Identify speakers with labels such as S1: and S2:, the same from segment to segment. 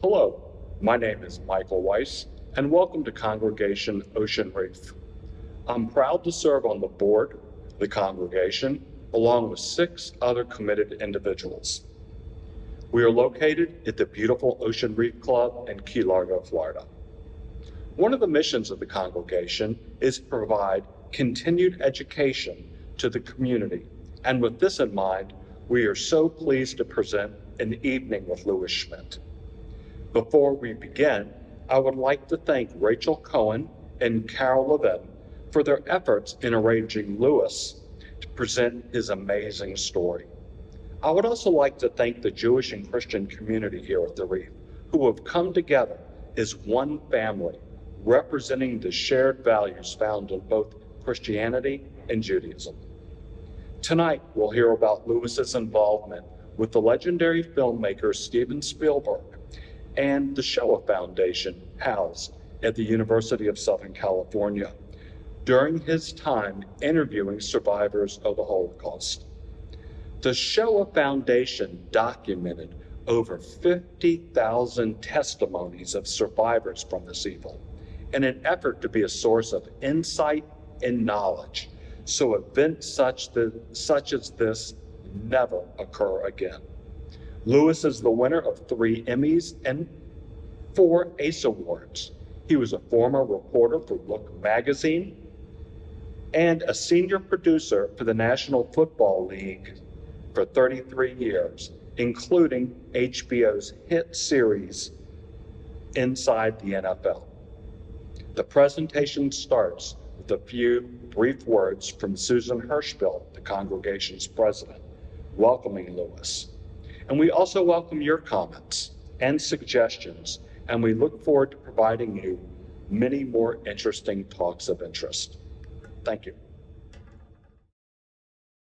S1: Hello, my name is Michael Weiss, and welcome to Congregation Ocean Reef. I'm proud to serve on the board, the congregation, along with 6 other committed individuals. We are located at the beautiful Ocean Reef Club in Key Largo, Florida. One of the missions of the congregation is to provide continued education to the community, and with this in mind, we are so pleased to present an evening with Louis Schmidt. Before we begin, I would like to thank Rachel Cohen and Carol Levin for their efforts in arranging Louis to present his amazing story. I would also like to thank the Jewish and Christian community here at the Reef, who have come together as one family, representing the shared values found in both Christianity and Judaism. Tonight, we'll hear about Louis's involvement with the legendary filmmaker Steven Spielberg and the Shoah Foundation, housed at the University of Southern California, during his time interviewing survivors of the Holocaust. The Shoah Foundation documented over 50,000 testimonies of survivors from this evil in an effort to be a source of insight and knowledge, so events such as this never occur again. Louis is the winner of 3 Emmys and 4 ACE Awards. He was a former reporter for Look magazine and a senior producer for the National Football League for 33 years, including HBO's hit series Inside the NFL. The presentation starts with a few brief words from Susan Hirschbill, the congregation's president, welcoming Louis. And we also welcome your comments and suggestions, and we look forward to providing you many more interesting talks of interest. Thank you.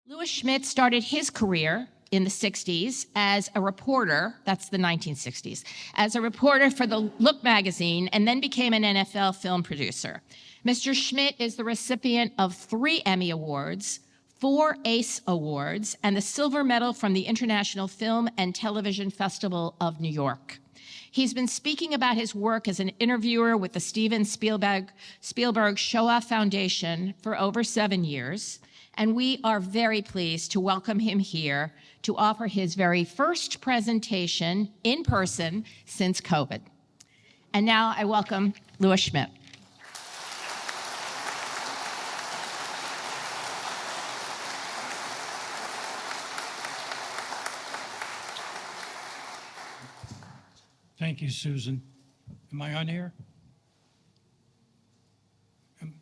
S2: Louis Schmidt started his career in the 60s as a reporter, that's the 1960s, as a reporter for the Look magazine, and then became an NFL film producer. Mr. Schmidt is the recipient of 3 Emmy Awards, 4 ACE Awards, and the Silver Medal from the International Film and Television Festival of New York. He's been speaking about his work as an interviewer with the Steven Spielberg Shoah Foundation for over 7 years, and we are very pleased to welcome him here to offer his very first presentation in person since COVID. And now I welcome Louis Schmidt.
S3: Thank you, Susan. Am I on here?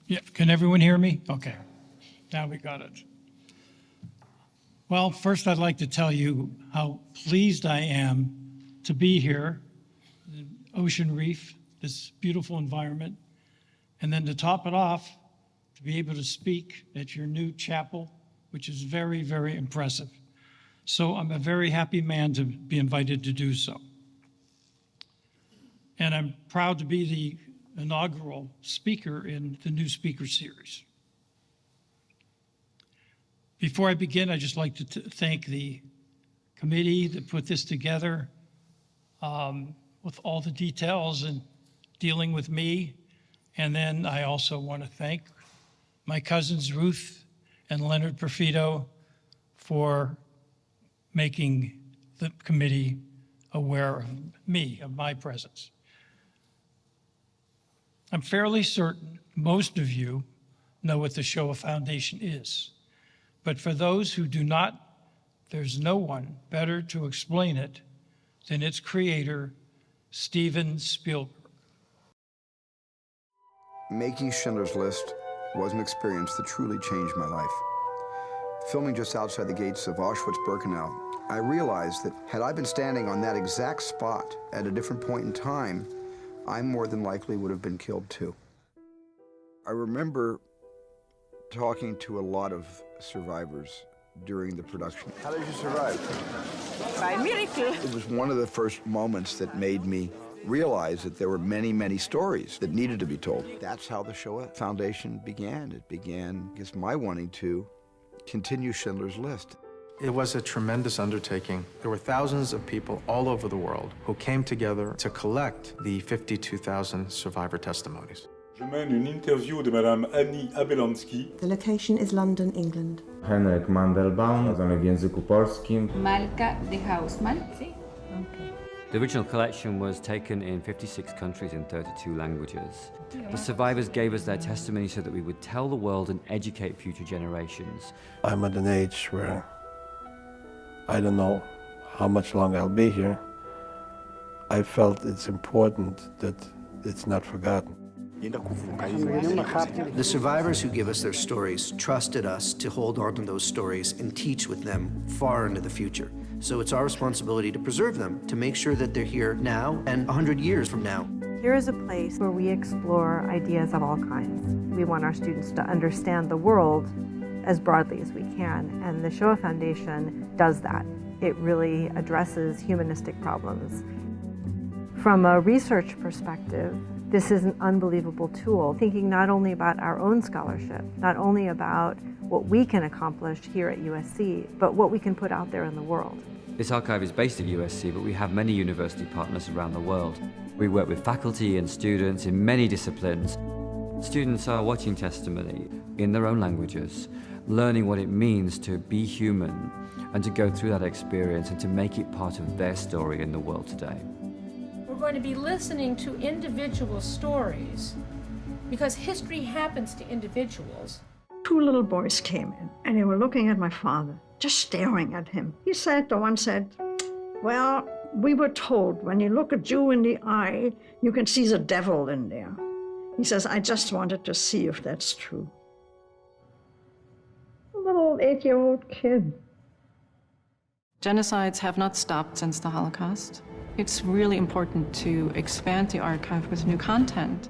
S3: Yeah, can everyone hear me? Okay, now we got it. Well, first I'd like to tell you how pleased I am to be here in Ocean Reef, this beautiful environment, and then to top it off, to be able to speak at your new chapel, which is very, very impressive. So I'm a very happy man to be invited to do so. And I'm proud to be the inaugural speaker in the new speaker series. Before I begin, I'd just like to thank the committee that put this together with all the details and dealing with me. And then I also want to thank my cousins Ruth and Leonard Perfido for making the committee aware of me, of my presence. I'm fairly certain most of you know what the Shoah Foundation is. But for those who do not, there's no one better to explain it than its creator, Steven Spielberg.
S4: Making Schindler's List was an experience that truly changed my life. Filming just outside the gates of Auschwitz-Birkenau, I realized that had I been standing on that exact spot at a different point in time, I more than likely would have been killed too. I remember talking to a lot of survivors during the production. How did you survive?
S5: By miracle.
S4: It was one of the first moments that made me realize that there were many, many stories that needed to be told. That's how the Shoah Foundation began. It began, I guess, my wanting to continue Schindler's List.
S5: It was a tremendous undertaking. There were thousands of people all over the world who came together to collect the 52,000 survivor testimonies.
S6: Je mène une interview de Madame Annie Abelansky.
S7: The location is London, England.
S8: Henryk Mandelbaum, w języku polskim.
S9: Malka de Hausmann.
S10: The original collection was taken in 56 countries in 32 languages. The survivors gave us their testimony so that we would tell the world and educate future generations.
S11: I'm at an age where I don't know how much longer I'll be here. I felt it's important that it's not forgotten.
S12: The survivors who give us their stories trusted us to hold on to those stories and teach with them far into the future. So it's our responsibility to preserve them, to make sure that they're here now and 100 years from now.
S7: Here is a place where we explore ideas of all kinds. We want our students to understand the world as broadly as we can, and the Shoah Foundation does that. It really addresses humanistic problems. From a research perspective, this is an unbelievable tool, thinking not only about our own scholarship, not only about what we can accomplish here at USC, but what we can put out there in the world.
S10: This archive is based at USC, but we have many university partners around the world. We work with faculty and students in many disciplines. Students are watching testimony in their own languages, learning what it means to be human and to go through that experience and to make it part of their story in the world today.
S9: We're going to be listening to individual stories because history happens to individuals.
S13: Two little boys came in and they were looking at my father, just staring at him. The one said, well, we were told when you look a Jew in the eye, you can see the devil in there. He says, I just wanted to see if that's true. A little 8-year-old kid.
S14: Genocides have not stopped since the Holocaust. It's really important to expand the archive with new content.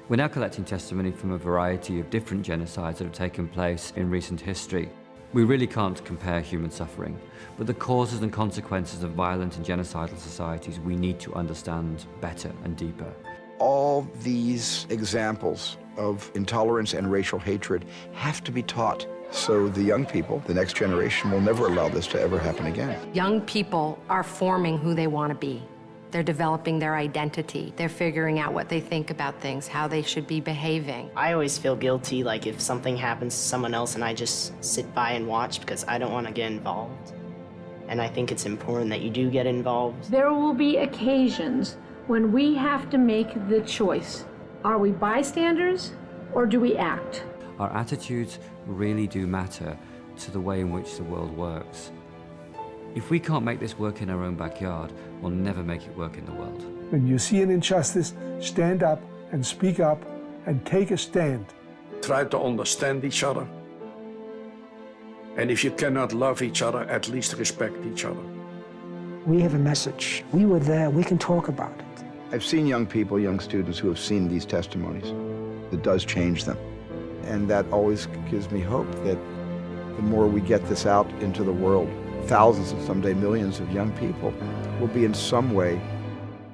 S10: We're now collecting testimony from a variety of different genocides that have taken place in recent history. We really can't compare human suffering, but the causes and consequences of violent and genocidal societies we need to understand better and deeper.
S4: All these examples of intolerance and racial hatred have to be taught. So the young people, the next generation, will never allow this to ever happen again.
S15: Young people are forming who they want to be. They're developing their identity. They're figuring out what they think about things, how they should be behaving.
S16: I always feel guilty, like if something happens to someone else and I just sit by and watch because I don't want to get involved. And I think it's important that you do get involved.
S9: There will be occasions when we have to make the choice. Are we bystanders or do we act?
S10: Our attitudes really do matter to the way in which the world works. If we can't make this work in our own backyard, we'll never make it work in the world.
S17: When you see an injustice, stand up and speak up and take a stand.
S18: Try to understand each other. And if you cannot love each other, at least respect each other.
S19: We have a message. We were there. We can talk about it.
S4: I've seen young people, young students who have seen these testimonies. It does change them. And that always gives me hope that the more we get this out into the world, thousands and someday millions of young people will be in some way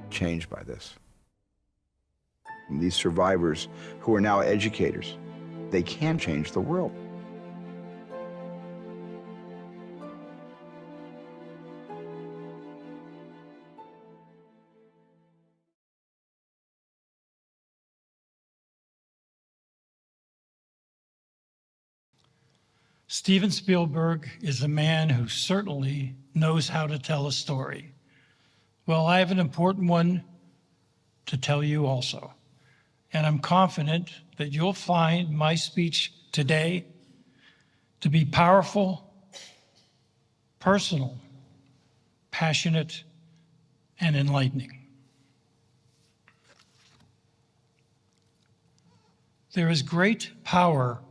S4: changed by this. And these survivors who are now educators, they can change the world.
S3: Steven Spielberg is a man who certainly knows how to tell a story. Well, I have an important one to tell you also. And I'm confident that you'll find my speech today to be powerful, personal, passionate, and enlightening. There is great power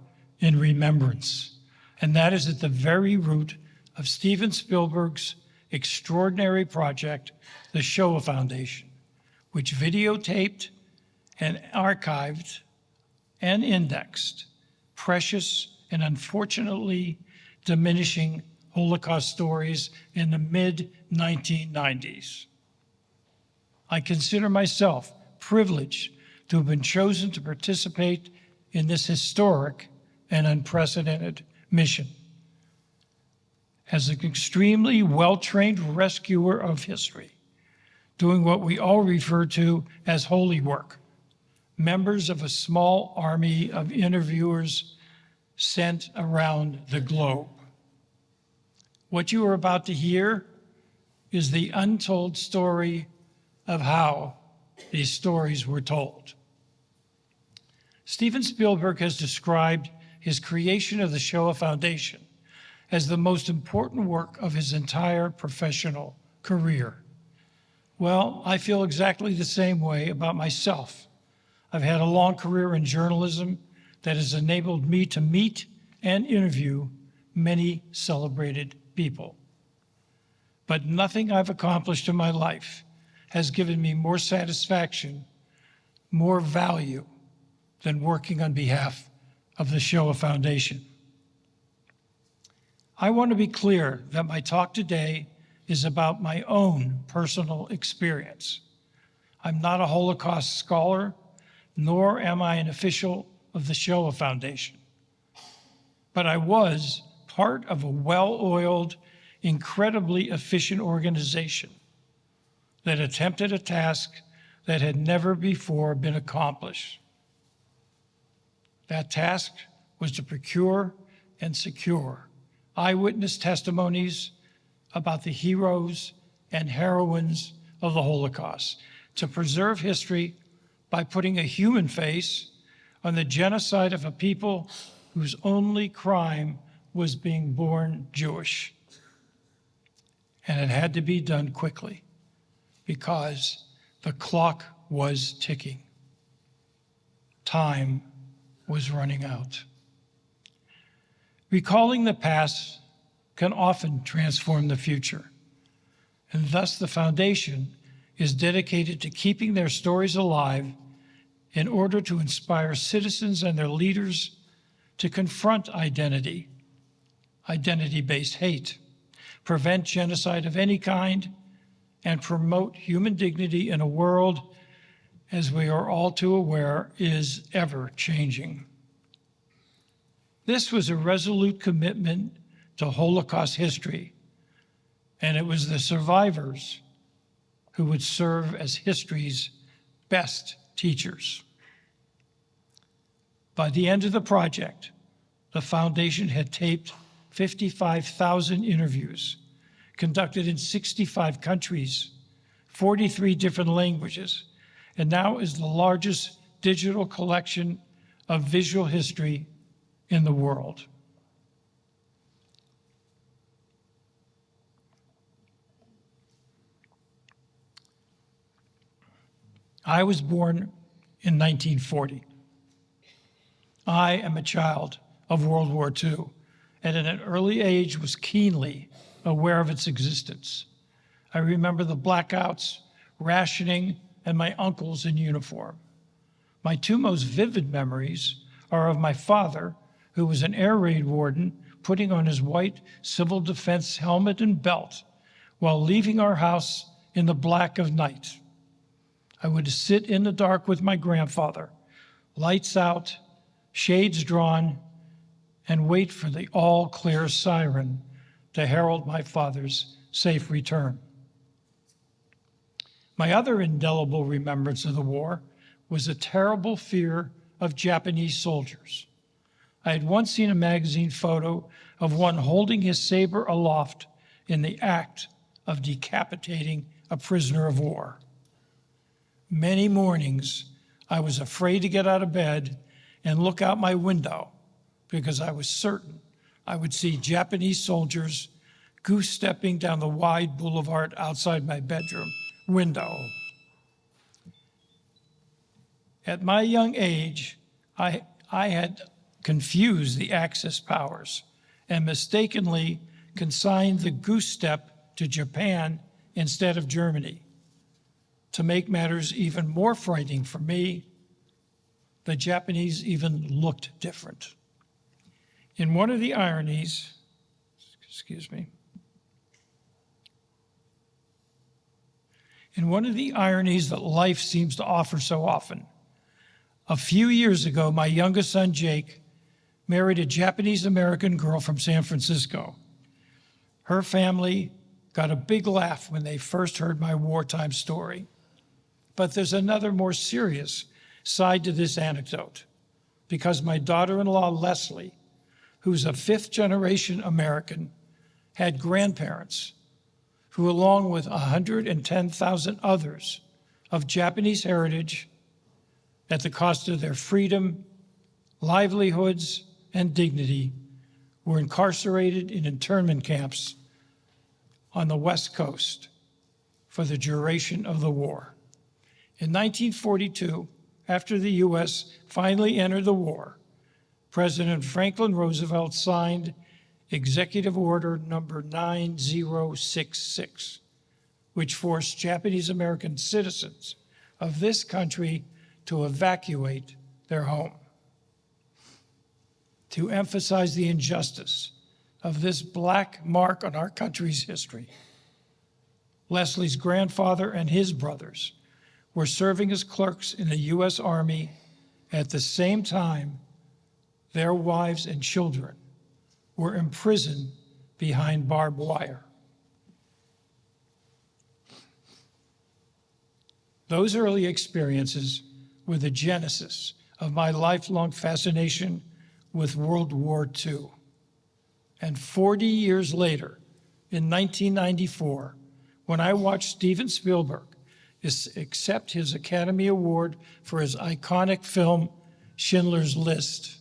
S3: in remembrance. And that is at the very root of Steven Spielberg's extraordinary project, the Shoah Foundation, which videotaped and archived and indexed precious and unfortunately diminishing Holocaust stories in the mid-1990s. I consider myself privileged to have been chosen to participate in this historic and unprecedented mission. as an extremely well-trained rescuer of history, doing what we all refer to as holy work, members of a small army of interviewers sent around the globe. What you are about to hear is the untold story of how these stories were told. Steven Spielberg has described his creation of the Shoah Foundation as the most important work of his entire professional career. Well, I feel exactly the same way about myself. I've had a long career in journalism that has enabled me to meet and interview many celebrated people. But nothing I've accomplished in my life has given me more satisfaction, more value than working on behalf of the Shoah Foundation. I want to be clear that my talk today is about my own personal experience. I'm not a Holocaust scholar, nor am I an official of the Shoah Foundation. But I was part of a well-oiled, incredibly efficient organization that attempted a task that had never before been accomplished. That task was to procure and secure eyewitness testimonies about the heroes and heroines of the Holocaust, to preserve history by putting a human face on the genocide of a people whose only crime was being born Jewish. And it had to be done quickly because the clock was ticking. Time was running out. Recalling the past can often transform the future, and thus the foundation is dedicated to keeping their stories alive in order to inspire citizens and their leaders to confront identity-based hate, prevent genocide of any kind, and promote human dignity in a world, as we are all too aware, is ever changing. This was a resolute commitment to Holocaust history, and it was the survivors who would serve as history's best teachers. By the end of the project, the foundation had taped 55,000 interviews, conducted in 65 countries, 43 different languages, and now is the largest digital collection of visual history in the world. I was born in 1940. I am a child of World War II, and at an early age was keenly aware of its existence. I remember the blackouts, rationing, and my uncles in uniform. My two most vivid memories are of my father, who was an air raid warden, putting on his white civil defense helmet and belt while leaving our house in the black of night. I would sit in the dark with my grandfather, lights out, shades drawn, and wait for the all-clear siren to herald my father's safe return. My other indelible remembrance of the war was a terrible fear of Japanese soldiers. I had once seen a magazine photo of one holding his saber aloft in the act of decapitating a prisoner of war. Many mornings, I was afraid to get out of bed and look out my window because I was certain I would see Japanese soldiers goose-stepping down the wide boulevard outside my bedroom window. At my young age, I had confused the Axis powers and mistakenly consigned the goose step to Japan instead of Germany. To make matters even more frightening for me, the Japanese even looked different. In one of the ironies, that life seems to offer so often, a few years ago, my youngest son, Jake, married a Japanese-American girl from San Francisco. Her family got a big laugh when they first heard my wartime story. But there's another more serious side to this anecdote, because my daughter-in-law, Leslie, who's a fifth-generation American, had grandparents who, along with 110,000 others of Japanese heritage, at the cost of their freedom, livelihoods, and dignity, were incarcerated in internment camps on the West Coast for the duration of the war. In 1942, after the U.S. finally entered the war, President Franklin Roosevelt signed Executive Order number 9066, which forced Japanese American citizens of this country to evacuate their home. To emphasize the injustice of this black mark on our country's history, Leslie's grandfather and his brothers were serving as clerks in the U.S. Army at the same time their wives and children were imprisoned behind barbed wire. Those early experiences were the genesis of my lifelong fascination with World War II. And 40 years later, in 1994, when I watched Steven Spielberg accept his Academy Award for his iconic film, Schindler's List,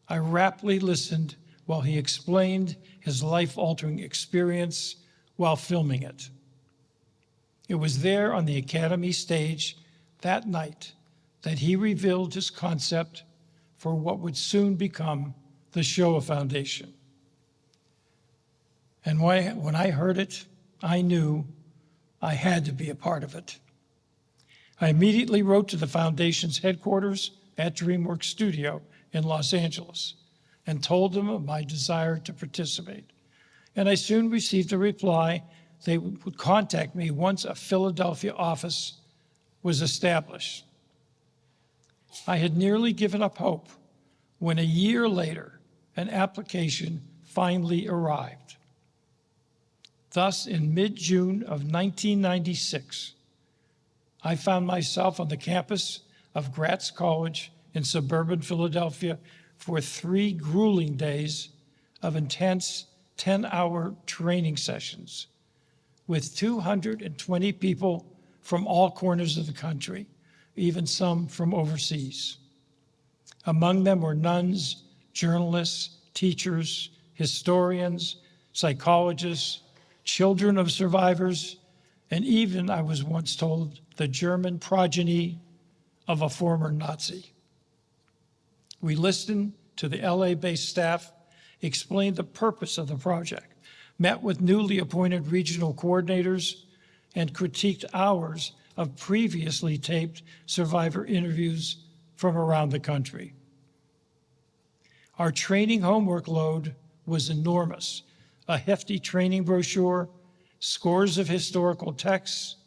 S3: I raptly listened while he explained his life-altering experience while filming it. It was there on the Academy stage that night that he revealed his concept for what would soon become the Shoah Foundation. And when I heard it, I knew I had to be a part of it. I immediately wrote to the Foundation's headquarters at DreamWorks Studio in Los Angeles and told them of my desire to participate. And I soon received a reply. They would contact me once a Philadelphia office was established. I had nearly given up hope when a year later, an application finally arrived. Thus, in mid-June of 1996, I found myself on the campus of Gratz College in suburban Philadelphia for 3 grueling days of intense 10-hour training sessions with 220 people from all corners of the country, even some from overseas. Among them were nuns, journalists, teachers, historians, psychologists, children of survivors, and even, I was once told, the German progeny of a former Nazi. We listened to the LA-based staff explain the purpose of the project, met with newly appointed regional coordinators, and critiqued hours of previously taped survivor interviews from around the country. Our training homework load was enormous: a hefty training brochure, scores of historical texts,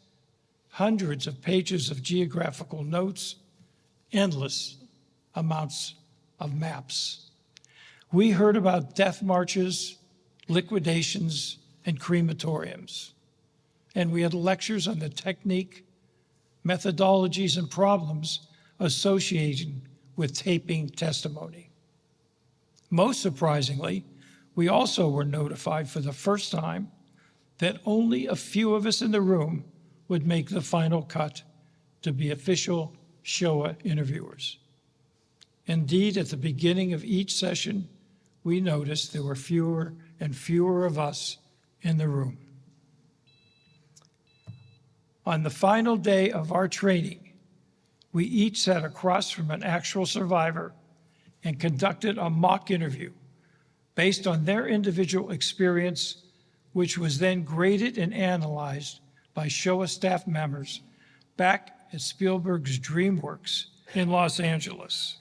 S3: hundreds of pages of geographical notes, endless amounts of maps. We heard about death marches, liquidations, and crematoriums. And we had lectures on the technique, methodologies, and problems associated with taping testimony. Most surprisingly, we also were notified for the first time that only a few of us in the room would make the final cut to be official Shoah interviewers. Indeed, at the beginning of each session, we noticed there were fewer and fewer of us in the room. On the final day of our training, we each sat across from an actual survivor and conducted a mock interview based on their individual experience, which was then graded and analyzed by Shoah staff members back at Spielberg's DreamWorks in Los Angeles.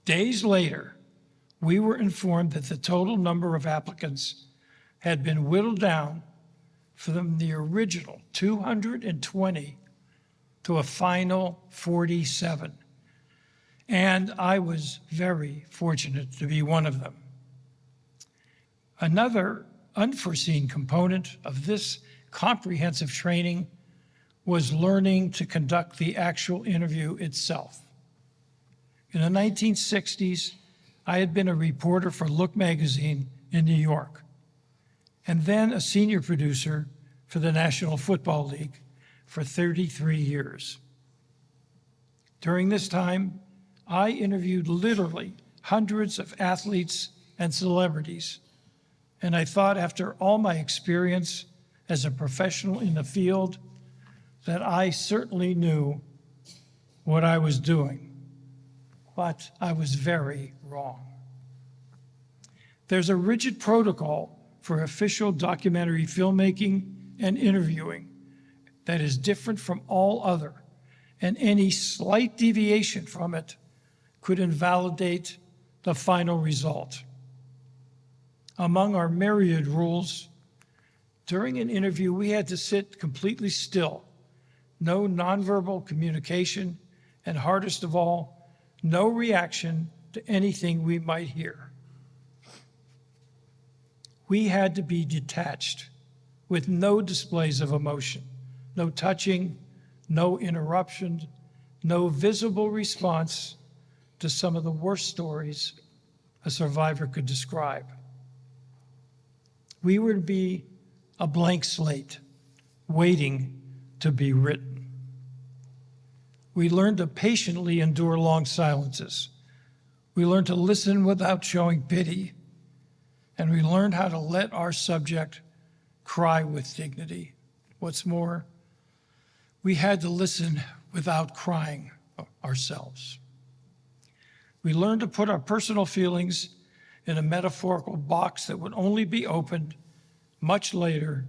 S3: Days later, we were informed that the total number of applicants had been whittled down from the original 220 to a final 47. And I was very fortunate to be one of them. Another unforeseen component of this comprehensive training was learning to conduct the actual interview itself. In the 1960s, I had been a reporter for Look magazine in New York, and then a senior producer for the National Football League for 33 years. During this time, I interviewed literally hundreds of athletes and celebrities, and I thought after all my experience as a professional in the field that I certainly knew what I was doing, but I was very wrong. There's a rigid protocol for official documentary filmmaking and interviewing that is different from all other, and any slight deviation from it could invalidate the final result. Among our myriad rules, during an interview, we had to sit completely still, no nonverbal communication, and hardest of all, no reaction to anything we might hear. We had to be detached with no displays of emotion, no touching, no interruption, no visible response to some of the worst stories a survivor could describe. We were to be a blank slate, waiting to be written. We learned to patiently endure long silences. We learned to listen without showing pity, and we learned how to let our subject cry with dignity. What's more, we had to listen without crying ourselves. We learned to put our personal feelings in a metaphorical box that would only be opened much later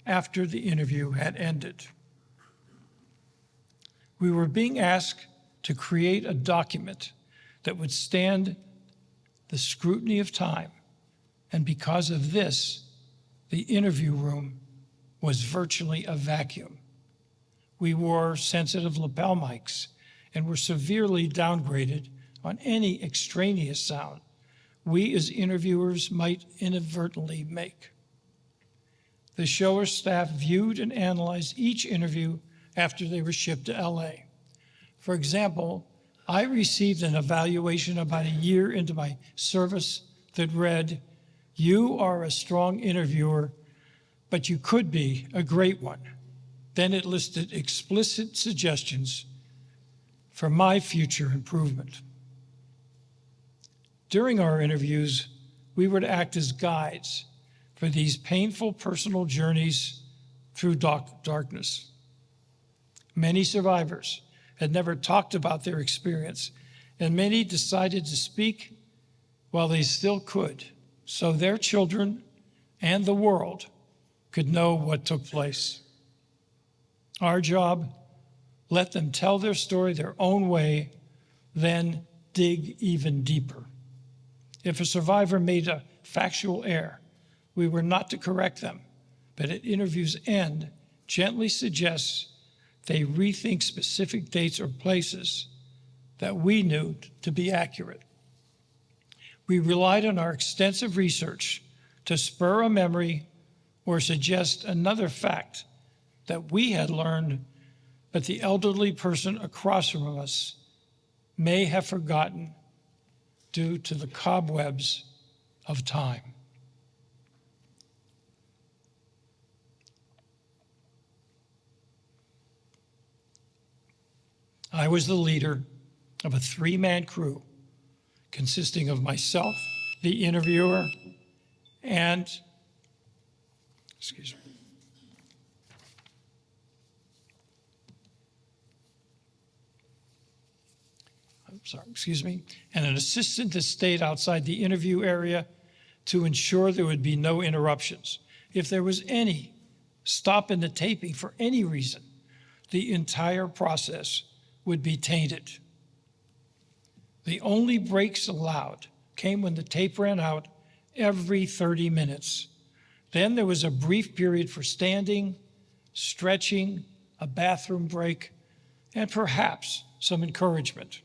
S3: after the interview had ended. We were being asked to create a document that would stand the scrutiny of time, and because of this, the interview room was virtually a vacuum. We wore sensitive lapel mics and were severely downgraded on any extraneous sound we as interviewers might inadvertently make. The show staff viewed and analyzed each interview after they were shipped to LA. For example, I received an evaluation about a year into my service that read, "You are a strong interviewer, but you could be a great one." Then it listed explicit suggestions for my future improvement. During our interviews, we would act as guides for these painful personal journeys through darkness. Many survivors had never talked about their experience, and many decided to speak while they still could, so their children and the world could know what took place. Our job, let them tell their story their own way, then dig even deeper. If a survivor made a factual error, we were not to correct them, but at interview's end, gently suggest they rethink specific dates or places that we knew to be accurate. We relied on our extensive research to spur a memory or suggest another fact that we had learned, but the elderly person across from us may have forgotten due to the cobwebs of time. I was the leader of a three-man crew consisting of myself, the interviewer, and, and an assistant that stayed outside the interview area to ensure there would be no interruptions. If there was any stop in the taping for any reason, the entire process would be tainted. The only breaks allowed came when the tape ran out every 30 minutes. Then there was a brief period for standing, stretching, a bathroom break, and perhaps some encouragement.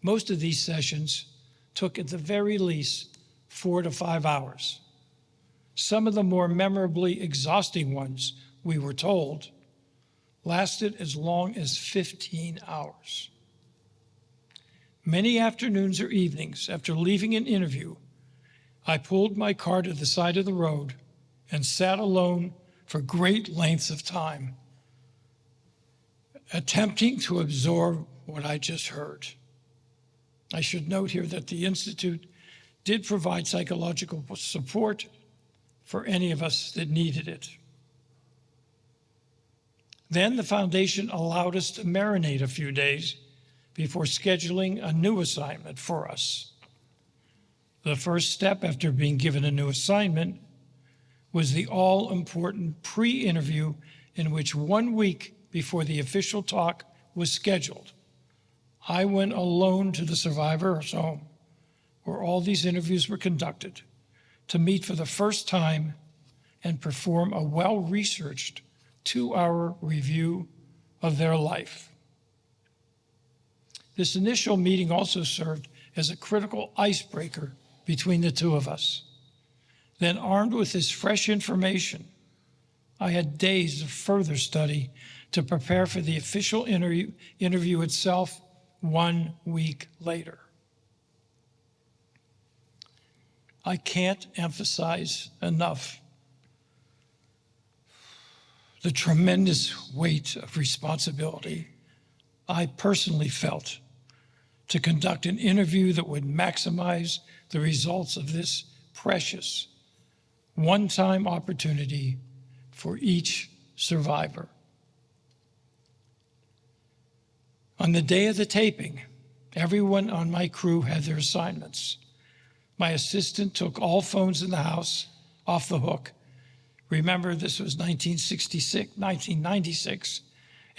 S3: Most of these sessions took at the very least 4 to 5 hours. Some of the more memorably exhausting ones, we were told, lasted as long as 15 hours. Many afternoons or evenings after leaving an interview, I pulled my car to the side of the road and sat alone for great lengths of time, attempting to absorb what I just heard. I should note here that the Institute did provide psychological support for any of us that needed it. Then the foundation allowed us to marinate a few days before scheduling a new assignment for us. The first step after being given a new assignment was the all-important pre-interview, in which 1 week before the official talk was scheduled, I went alone to the survivor's home, where all these interviews were conducted, to meet for the first time and perform a well-researched 2-hour review of their life. This initial meeting also served as a critical icebreaker between the two of us. Then, armed with this fresh information, I had days of further study to prepare for the official interview itself 1 week later. I can't emphasize enough the tremendous weight of responsibility I personally felt to conduct an interview that would maximize the results of this precious one-time opportunity for each survivor. On the day of the taping, everyone on my crew had their assignments. My assistant took all phones in the house off the hook. Remember, this was 1996,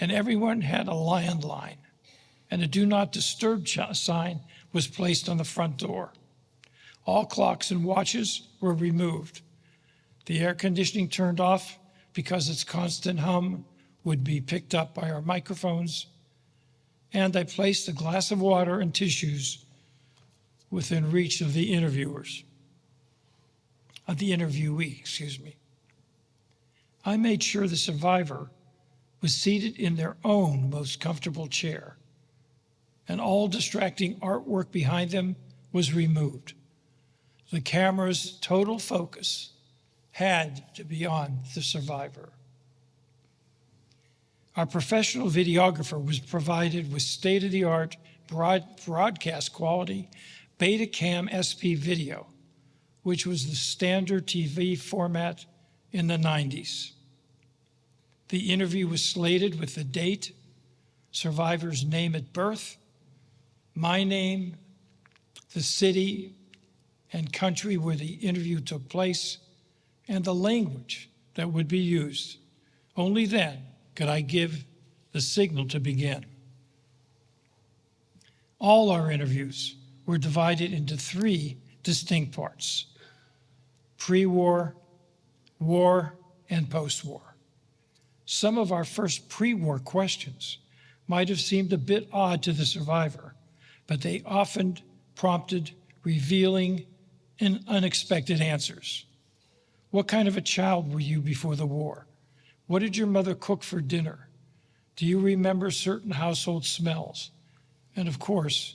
S3: and everyone had a landline, and a do not disturb sign was placed on the front door. All clocks and watches were removed. The air conditioning turned off because its constant hum would be picked up by our microphones, and I placed a glass of water and tissues within reach of the interviewee. I made sure the survivor was seated in their own most comfortable chair, and all distracting artwork behind them was removed. The camera's total focus had to be on the survivor. Our professional videographer was provided with state-of-the-art broadcast quality Betacam SP video, which was the standard TV format in the 90s. The interview was slated with the date, survivor's name at birth, my name, the city and country where the interview took place, and the language that would be used. Only then could I give the signal to begin. All our interviews were divided into 3 distinct parts: pre-war, war, and post-war. Some of our first pre-war questions might have seemed a bit odd to the survivor, but they often prompted revealing and unexpected answers. What kind of a child were you before the war? What did your mother cook for dinner? Do you remember certain household smells? And of course,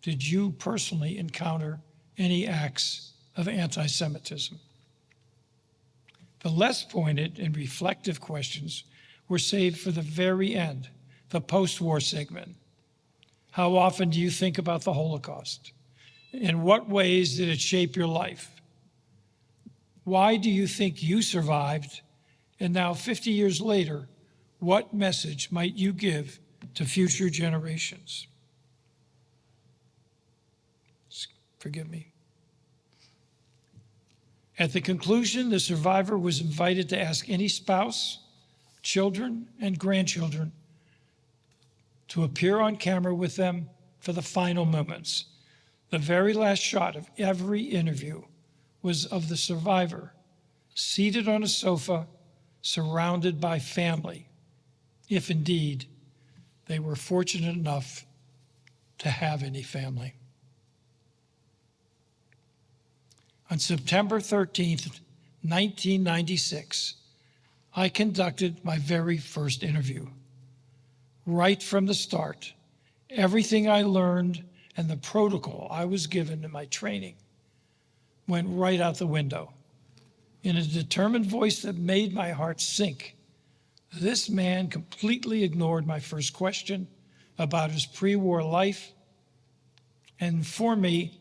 S3: did you personally encounter any acts of anti-Semitism? The less pointed and reflective questions were saved for the very end, the post-war segment. How often do you think about the Holocaust? In what ways did it shape your life? Why do you think you survived? And now, 50 years later, what message might you give to future generations? Forgive me. At the conclusion, the survivor was invited to ask any spouse, children, and grandchildren to appear on camera with them for the final moments. The very last shot of every interview was of the survivor seated on a sofa, surrounded by family, if indeed they were fortunate enough to have any family. On September 13th, 1996, I conducted my very first interview. Right from the start, everything I learned and the protocol I was given in my training went right out the window. In a determined voice that made my heart sink, this man completely ignored my first question about his pre-war life and informed me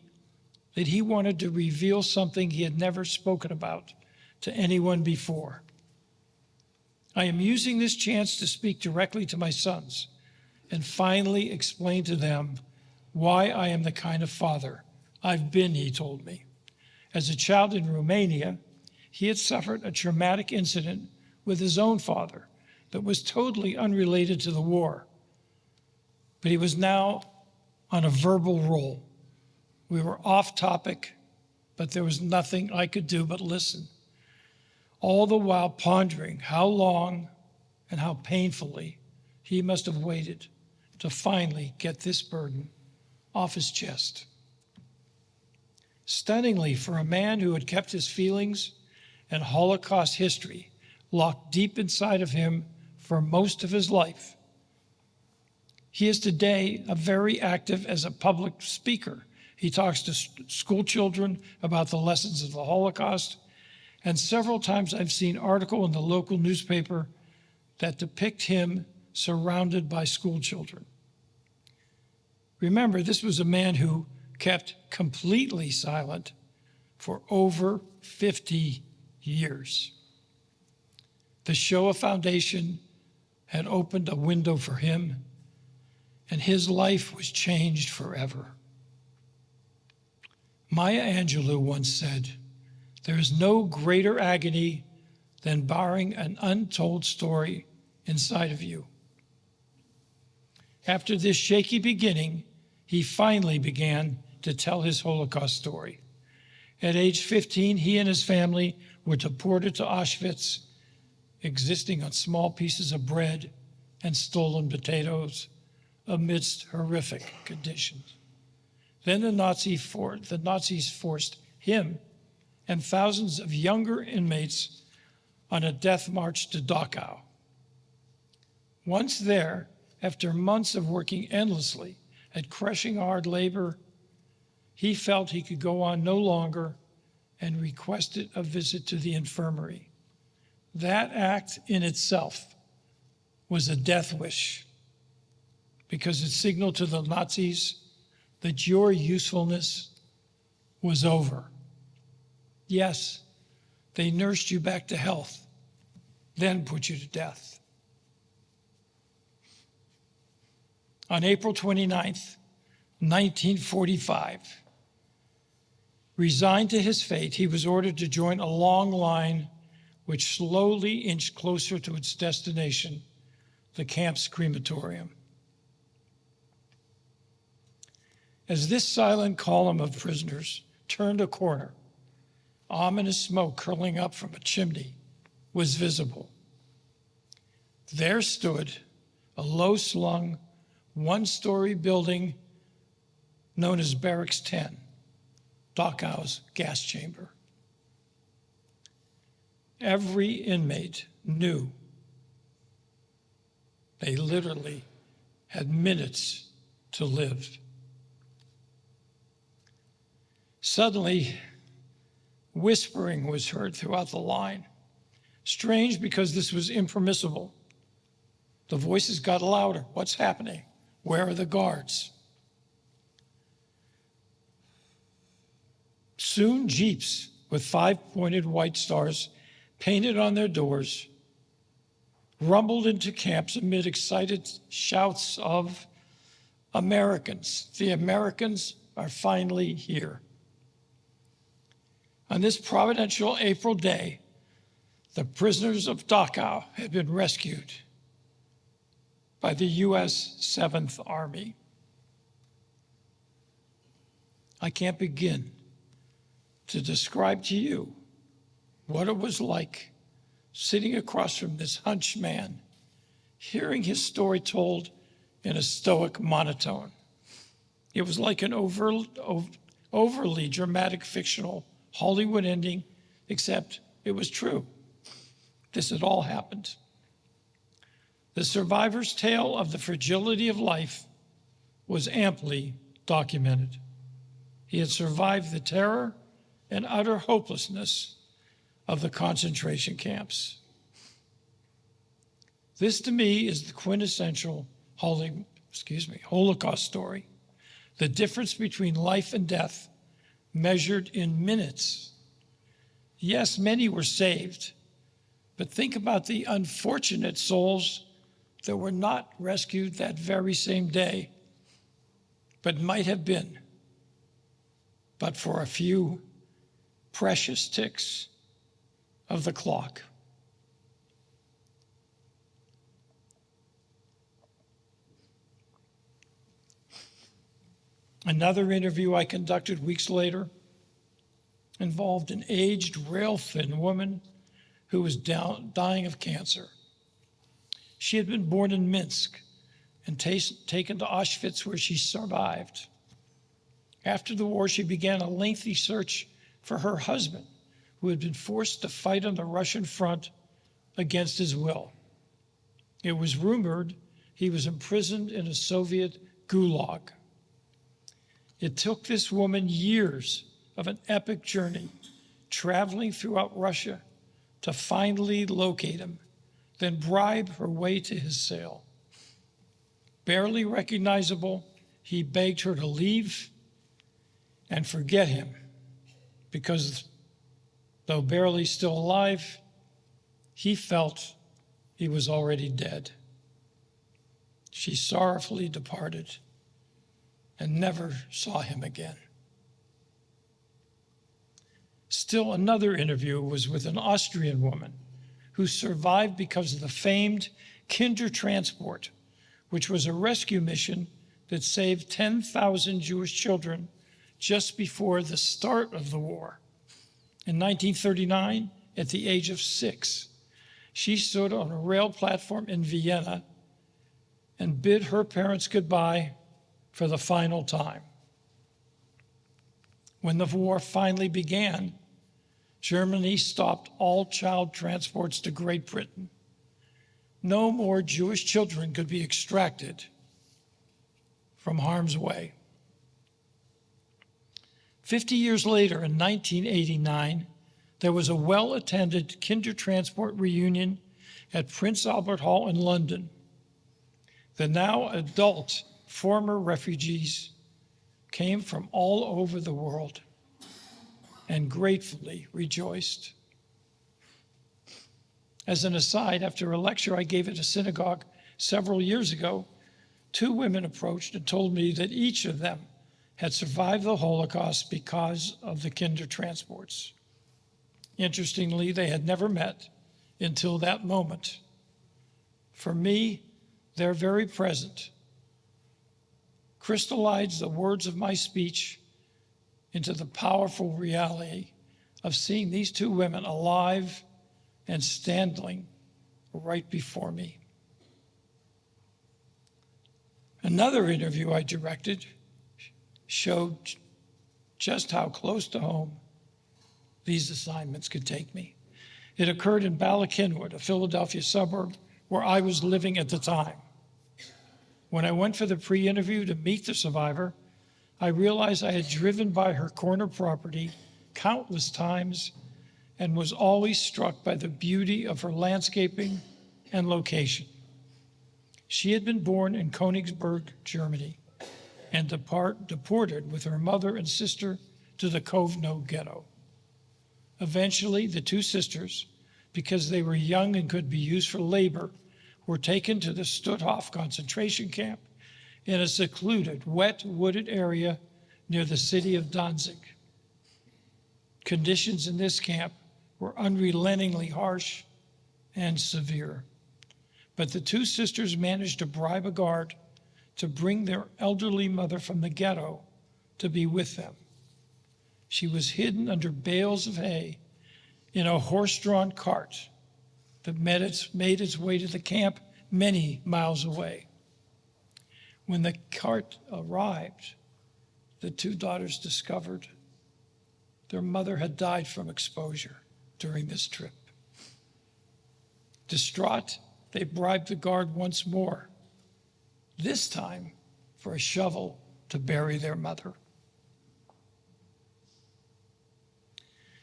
S3: that he wanted to reveal something he had never spoken about to anyone before. I am using this chance to speak directly to my sons and finally explain to them why I am the kind of father I've been, he told me. As a child in Romania, he had suffered a traumatic incident with his own father that was totally unrelated to the war. But he was now on a verbal roll. We were off topic, but there was nothing I could do but listen, all the while pondering how long and how painfully he must have waited to finally get this burden off his chest. Stunningly, for a man who had kept his feelings and Holocaust history locked deep inside of him for most of his life, he is today very active as a public speaker. He talks to school children about the lessons of the Holocaust, and several times I've seen articles in the local newspaper that depict him surrounded by school children. Remember, this was a man who kept completely silent for over 50 years. The Shoah Foundation had opened a window for him, and his life was changed forever. Maya Angelou once said, "There is no greater agony than bearing an untold story inside of you." After this shaky beginning, he finally began to tell his Holocaust story. At age 15, he and his family were deported to Auschwitz, existing on small pieces of bread and stolen potatoes amidst horrific conditions. Then the Nazis forced him and thousands of younger inmates on a death march to Dachau. Once there, after months of working endlessly at crushing hard labor, he felt he could go on no longer and requested a visit to the infirmary. That act in itself was a death wish, because it signaled to the Nazis that your usefulness was over. Yes, they nursed you back to health, then put you to death. On April 29th, 1945, resigned to his fate, he was ordered to join a long line which slowly inched closer to its destination, the camp's crematorium. As this silent column of prisoners turned a corner, ominous smoke curling up from a chimney was visible. There stood a low-slung, one-story building known as Barracks 10, Dachau's gas chamber. Every inmate knew they literally had minutes to live. Suddenly, whispering was heard throughout the line. Strange, because this was impermissible. The voices got louder. What's happening? Where are the guards? Soon, jeeps with 5-pointed white stars painted on their doors rumbled into camps amid excited shouts of Americans. The Americans are finally here. On this providential April day, the prisoners of Dachau had been rescued by the U.S. 7th Army. I can't begin to describe to you what it was like sitting across from this hunched man, hearing his story told in a stoic monotone. It was like an overly dramatic fictional Hollywood ending, except it was true. This had all happened. The survivor's tale of the fragility of life was amply documented. He had survived the terror and utter hopelessness of the concentration camps. This, to me, is the quintessential Holocaust story. The difference between life and death measured in minutes. Yes, many were saved, but think about the unfortunate souls that were not rescued that very same day, but might have been, but for a few precious ticks of the clock. Another interview I conducted weeks later involved an aged, rail-thin woman who was dying of cancer. She had been born in Minsk and taken to Auschwitz, where she survived. After the war, she began a lengthy search for her husband, who had been forced to fight on the Russian front against his will. It was rumored he was imprisoned in a Soviet gulag. It took this woman years of an epic journey, traveling throughout Russia to finally locate him, then bribe her way to his cell. Barely recognizable, he begged her to leave and forget him, because though barely still alive, he felt he was already dead. She sorrowfully departed and never saw him again. Still, another interview was with an Austrian woman who survived because of the famed Kindertransport, which was a rescue mission that saved 10,000 Jewish children just before the start of the war. In 1939, at the age of 6, she stood on a rail platform in Vienna and bid her parents goodbye for the final time. When the war finally began, Germany stopped all child transports to Great Britain. No more Jewish children could be extracted from harm's way. 50 years later, in 1989, there was a well-attended Kindertransport reunion at Prince Albert Hall in London. The now adult former refugees came from all over the world and gratefully rejoiced. As an aside, after a lecture I gave at a synagogue several years ago, 2 women approached and told me that each of them had survived the Holocaust because of the Kindertransports. Interestingly, they had never met until that moment. For me, their very presence crystallized the words of my speech into the powerful reality of seeing these 2 women alive and standing right before me. Another interview I directed showed just how close to home these assignments could take me. It occurred in Bala Cynwyd, a Philadelphia suburb where I was living at the time. When I went for the pre-interview to meet the survivor, I realized I had driven by her corner property countless times and was always struck by the beauty of her landscaping and location. She had been born in Königsberg, Germany, and deported with her mother and sister to the Kovno ghetto. Eventually, the 2 sisters, because they were young and could be used for labor, were taken to the Stutthof concentration camp in a secluded, wet, wooded area near the city of Danzig. Conditions in this camp were unrelentingly harsh and severe. But the 2 sisters managed to bribe a guard to bring their elderly mother from the ghetto to be with them. She was hidden under bales of hay in a horse-drawn cart that made its way to the camp many miles away. When the cart arrived, the two daughters discovered their mother had died from exposure during this trip. Distraught, they bribed the guard once more, this time for a shovel to bury their mother.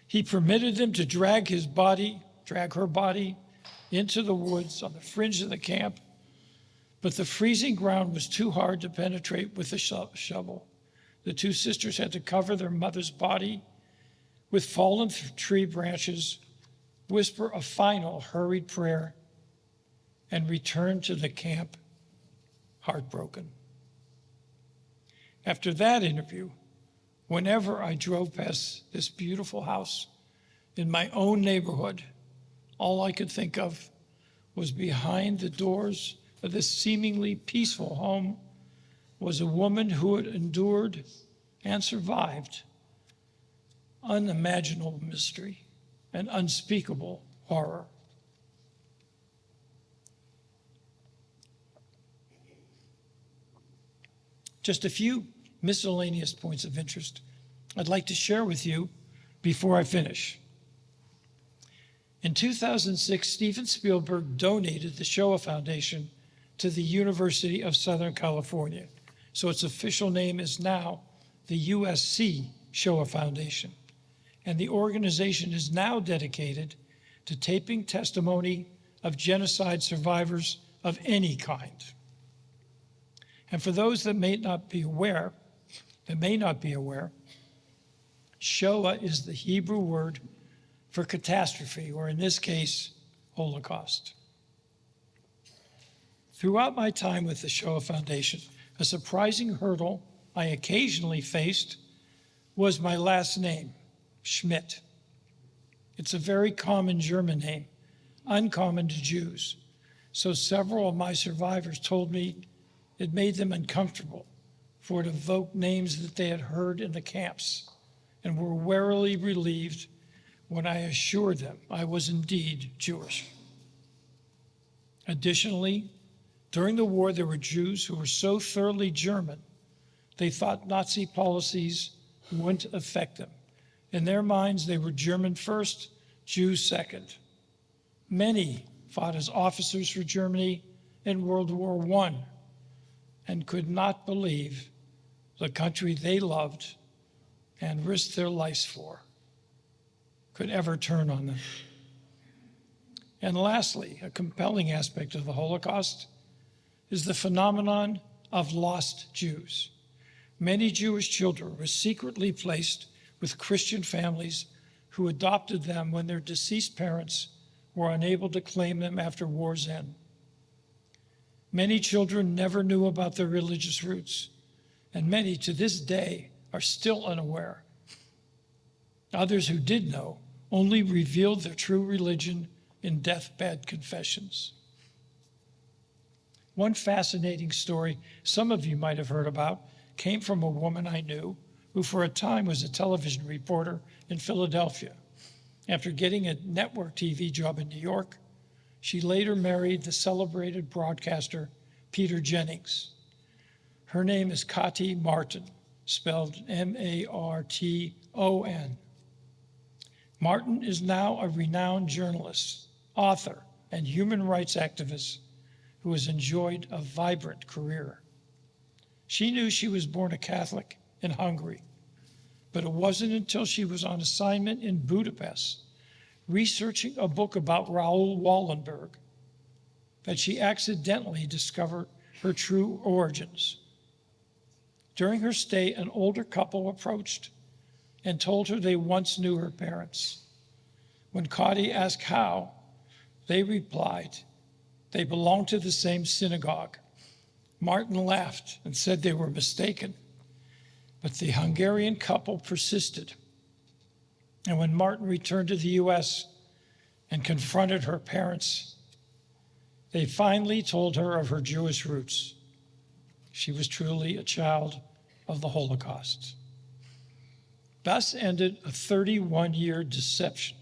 S3: He permitted them to drag her body into the woods on the fringe of the camp, but the freezing ground was too hard to penetrate with the shovel. The two sisters had to cover their mother's body with fallen tree branches, whisper a final hurried prayer, and return to the camp heartbroken. After that interview, whenever I drove past this beautiful house in my own neighborhood, all I could think of was behind the doors of this seemingly peaceful home was a woman who had endured and survived unimaginable mystery and unspeakable horror. Just a few miscellaneous points of interest I'd like to share with you before I finish. In 2006, Steven Spielberg donated the Shoah Foundation to the University of Southern California, so its official name is now the USC Shoah Foundation, and the organization is now dedicated to taping testimony of genocide survivors of any kind. And for those that may not be aware, Shoah is the Hebrew word for catastrophe, or in this case, Holocaust. Throughout my time with the Shoah Foundation, a surprising hurdle I occasionally faced was my last name, Schmidt. It's a very common German name, uncommon to Jews. So several of my survivors told me it made them uncomfortable, for it evoked names that they had heard in the camps, and were warily relieved when I assured them I was indeed Jewish. Additionally, during the war, there were Jews who were so thoroughly German, they thought Nazi policies wouldn't affect them. In their minds, they were German first, Jews second. Many fought as officers for Germany in World War I and could not believe the country they loved and risked their lives for could ever turn on them. And lastly, a compelling aspect of the Holocaust is the phenomenon of lost Jews. Many Jewish children were secretly placed with Christian families who adopted them when their deceased parents were unable to claim them after war's end. Many children never knew about their religious roots, and many to this day are still unaware. Others who did know only revealed their true religion in deathbed confessions. One fascinating story some of you might have heard about came from a woman I knew who for a time was a television reporter in Philadelphia. After getting a network TV job in New York, she later married the celebrated broadcaster Peter Jennings. Her name is Kati Martin, spelled M-A-R-T-O-N. Martin is now a renowned journalist, author, and human rights activist who has enjoyed a vibrant career. She knew she was born a Catholic in Hungary, but it wasn't until she was on assignment in Budapest, researching a book about Raoul Wallenberg, that she accidentally discovered her true origins. During her stay, an older couple approached and told her they once knew her parents. When Kati asked how, they replied they belonged to the same synagogue. Martin laughed and said they were mistaken, but the Hungarian couple persisted. And when Martin returned to the US and confronted her parents, they finally told her of her Jewish roots. She was truly a child of the Holocaust. Thus ended a 31-year deception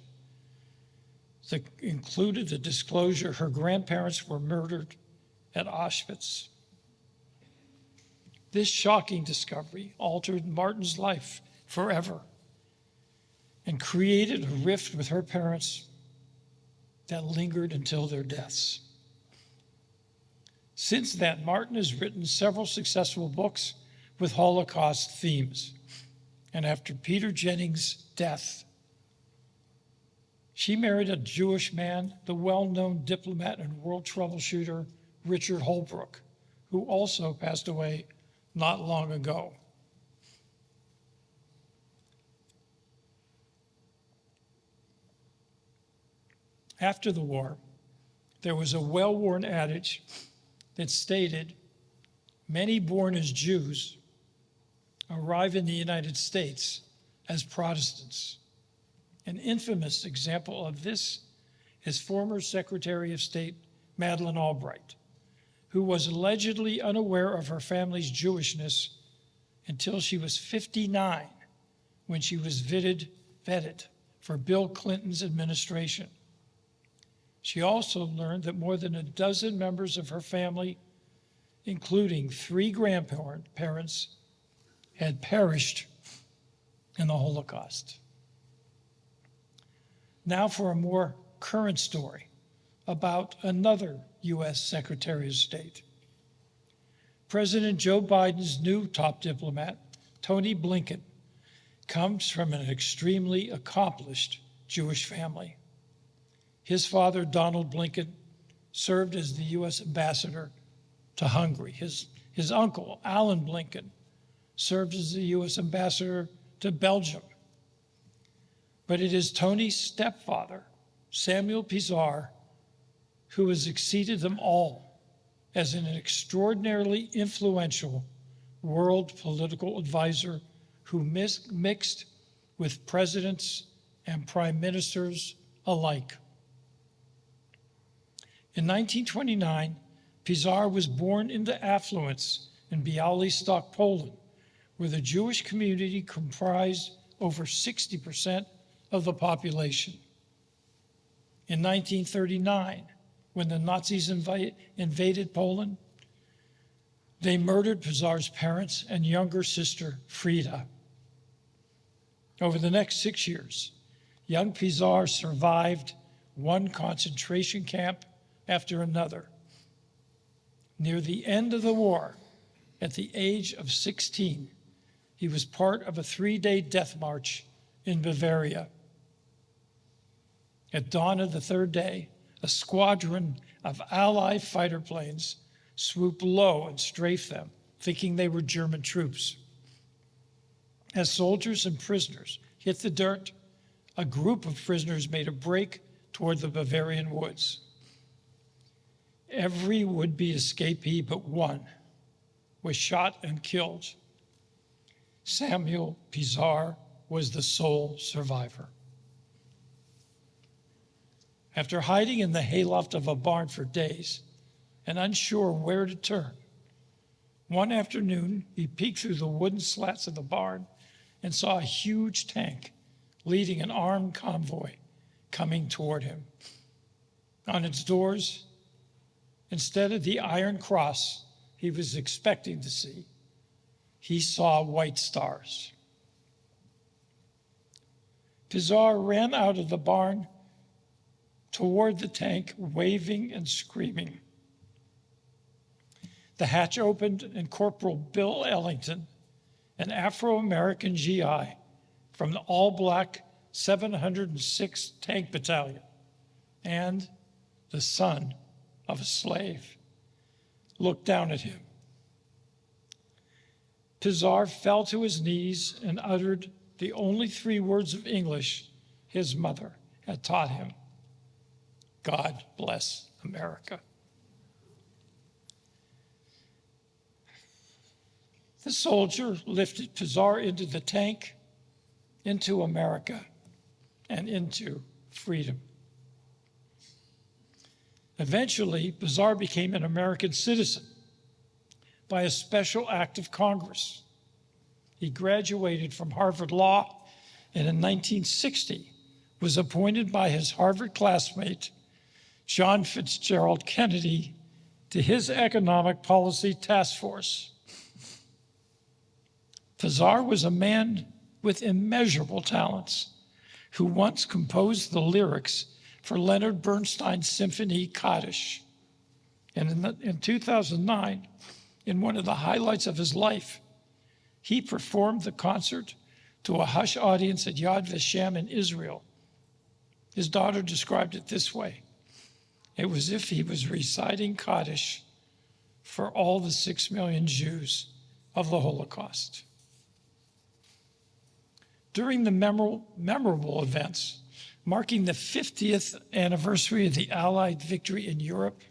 S3: that included the disclosure her grandparents were murdered at Auschwitz. This shocking discovery altered Martin's life forever and created a rift with her parents that lingered until their deaths. Since then, Martin has written several successful books with Holocaust themes. And after Peter Jennings' death, she married a Jewish man, the well-known diplomat and world troubleshooter Richard Holbrooke, who also passed away not long ago. After the war, there was a well-worn adage that stated, many born as Jews arrive in the United States as Protestants. An infamous example of this is former Secretary of State Madeleine Albright, who was allegedly unaware of her family's Jewishness until she was 59 when she was vetted for Bill Clinton's administration. She also learned that more than a dozen members of her family, including 3 grandparents, had perished in the Holocaust. Now for a more current story about another U.S. Secretary of State. President Joe Biden's new top diplomat, Tony Blinken, comes from an extremely accomplished Jewish family. His father, Donald Blinken, served as the U.S. ambassador to Hungary. His uncle, Alan Blinken, served as the U.S. ambassador to Belgium. But it is Tony's stepfather, Samuel Pizar, who has exceeded them all as an extraordinarily influential world political advisor who mixed with presidents and prime ministers alike. In 1929, Pizar was born into affluence in Białystok, Poland, where the Jewish community comprised over 60% of the population. In 1939, when the Nazis invaded Poland, they murdered Pizar's parents and younger sister, Frida. Over the next 6 years, young Pizar survived one concentration camp after another. Near the end of the war, at the age of 16, he was part of a 3-day death march in Bavaria. At dawn of the 3rd day, a squadron of Allied fighter planes swooped low and strafed them, thinking they were German troops. As soldiers and prisoners hit the dirt, a group of prisoners made a break toward the Bavarian woods. Every would-be escapee but one was shot and killed. Samuel Pizar was the sole survivor. After hiding in the hayloft of a barn for days and unsure where to turn, one afternoon he peeked through the wooden slats of the barn and saw a huge tank leading an armed convoy coming toward him. On its doors, instead of the Iron Cross he was expecting to see, he saw white stars. Pizar ran out of the barn toward the tank, waving and screaming. The hatch opened and Corporal Bill Ellington, an Afro-American GI from the all-black 706th Tank Battalion and the son of a slave, looked down at him. Pizar fell to his knees and uttered the only 3 words of English his mother had taught him: God bless America. The soldier lifted Pizar into the tank, into America, and into freedom. Eventually, Pizar became an American citizen by a special act of Congress. He graduated from Harvard Law and in 1960 was appointed by his Harvard classmate, John Fitzgerald Kennedy, to his economic policy task force. Fazar was a man with immeasurable talents who once composed the lyrics for Leonard Bernstein's Symphony Kaddish. And in 2009, in one of the highlights of his life, he performed the concert to a hush audience at Yad Vashem in Israel. His daughter described it this way: it was as if he was reciting Kaddish for all the 6 million Jews of the Holocaust. During the memorable events marking the 50th anniversary of the Allied victory in Europe,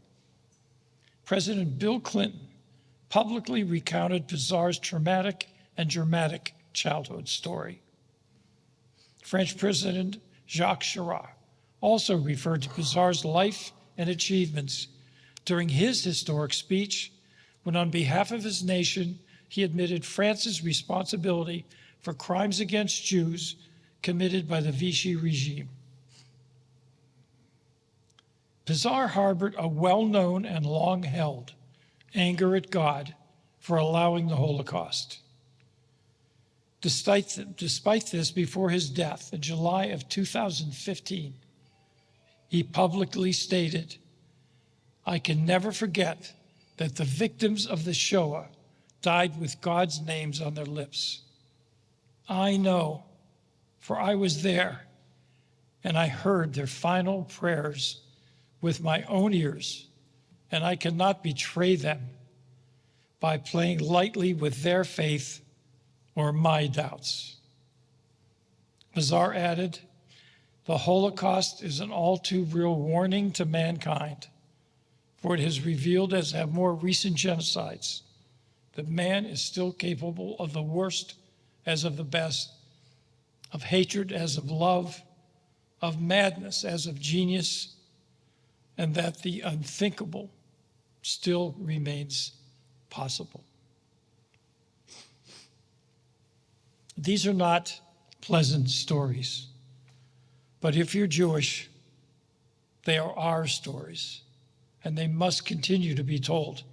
S3: President Bill Clinton publicly recounted Fazar's traumatic and dramatic childhood story. French President Jacques Chirac also referred to Fazar's life and achievements during his historic speech when, on behalf of his nation, he admitted France's responsibility for crimes against Jews committed by the Vichy regime. Fazar harbored a well-known and long-held anger at God for allowing the Holocaust. Despite this, before his death in July of 2015, he publicly stated, "I can never forget that the victims of the Shoah died with God's names on their lips. I know, for I was there, and I heard their final prayers with my own ears, and I cannot betray them by playing lightly with their faith or my doubts." Fazar added, "The Holocaust is an all too real warning to mankind, for it has revealed, as have more recent genocides, that man is still capable of the worst as of the best, of hatred as of love, of madness as of genius, and that the unthinkable still remains possible." These are not pleasant stories, but if you're Jewish, they are our stories, and they must continue to be told,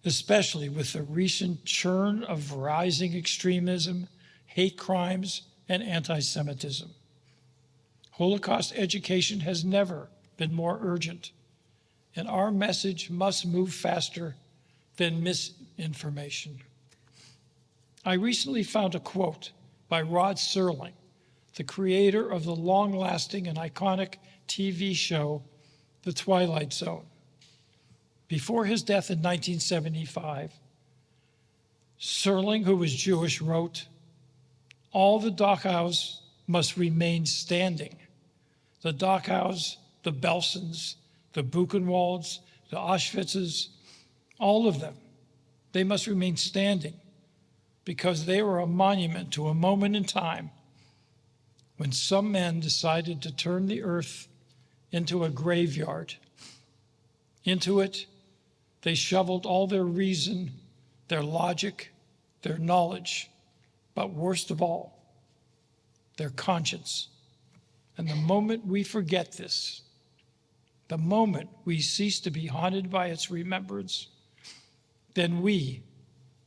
S3: especially with the recent churn of rising extremism, hate crimes, and anti-Semitism. Holocaust education has never been more urgent, and our message must move faster than misinformation. I recently found a quote by Rod Serling, the creator of the long-lasting and iconic TV show, The Twilight Zone. Before his death in 1975, Serling, who was Jewish, wrote, "All the Dachau's must remain standing. The Dachau's, the Belsens, the Buchenwalds, the Auschwitzes, all of them, they must remain standing because they were a monument to a moment in time when some men decided to turn the earth into a graveyard. Into it, they shoveled all their reason, their logic, their knowledge, but worst of all, their conscience. And the moment we forget this, the moment we cease to be haunted by its remembrance, then we